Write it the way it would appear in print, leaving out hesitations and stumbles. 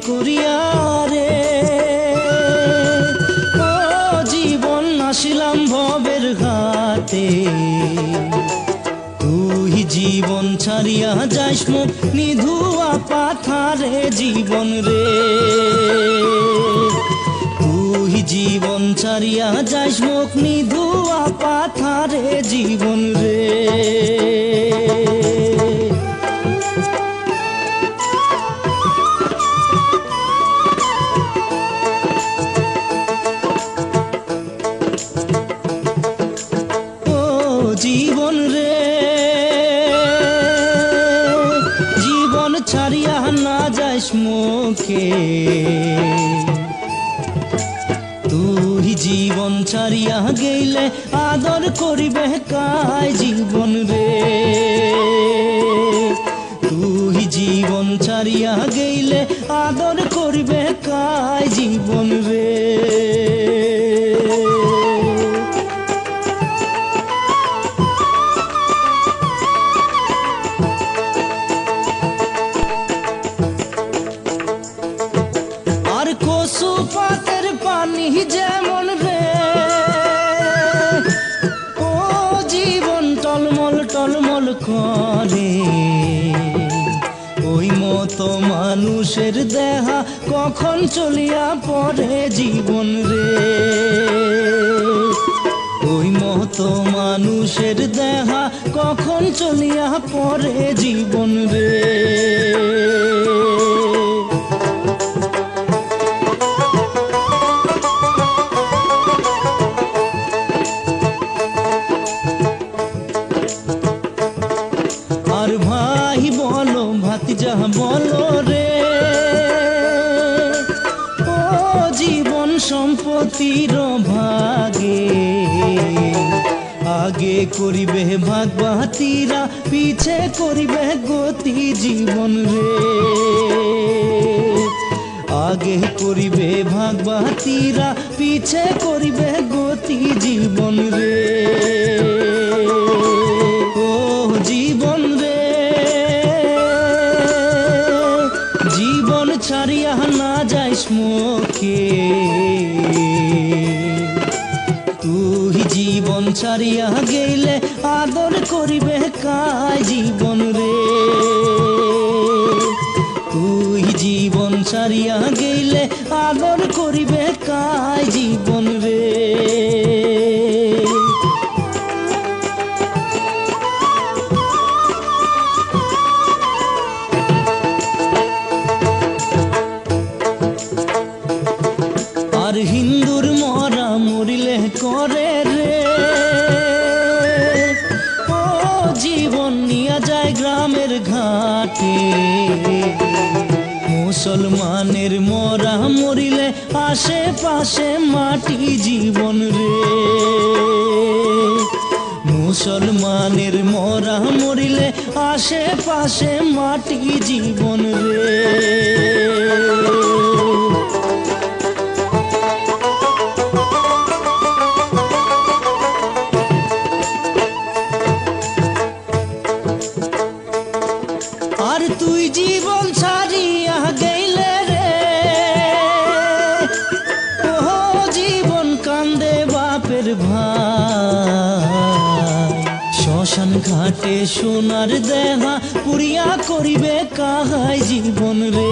করিয়া রে ও জীবন আসিলাম ভবের ঘাটে তুই জীবন ছাড়িয়া যাইস মুখ নিধুয়া পাথারে জীবন রে তুই জীবন ছাড়িয়া যাইস মুখ নিধুয়া পাথারে জীবন রে জীবন রে জীবন ছাড়িয়া না যাইস মুখে তুই জীবন ছাড়িয়া গেলে আদর করিবে কায় জীবন রে তুই জীবন ছাড়িয়া গেলে আদর করিবে কায় জীবন রে কচু পাতের পানি যেমন রে ও জীবন টলমল টলমল করে ওই মতো মানুষের দেহা কখন চলিয়া পড়ে জীবন রে ওই মতো মানুষের দেহা কখন চলিয়া পড়ে জীবন রে আর ভাই বলো ভাতিজা বলো রে ও জীবন সম্পত্তির ভাগে আগে করিবে ভাগ বাতিরা পিছে করিবে গতি জীবন রে আগে করিবে ভাগ বাতিরা পিছে করিবে গতি জীবন রে ও জীবন রে জীবন ছাড়িয়া না যাইস মুখে তুই জীবন ছাড়িয়া গেলে আদর করিবে কায় জীবন রে তুই জীবন ছাড়িয়া গেলে আদর করিবে কায় জীবন রে আর হিন্দুর মরা মরিলে করে রে ও জীবন নিয়া যায় গ্রামের ঘাটে মুসলমানের মরা মরিলে আশেপাশে মাটি জীবন রে মুসলমানের মরা মরিলে আশেপাশে মাটি জীবন রে আর তুই জীবন ছাড়িয়া গেলে রে ও জীবন কান্দে বাপের ভাই শ্মশান ঘাটে সোনার দেহা পুরিয়া করিবে কাহাই জীবন রে।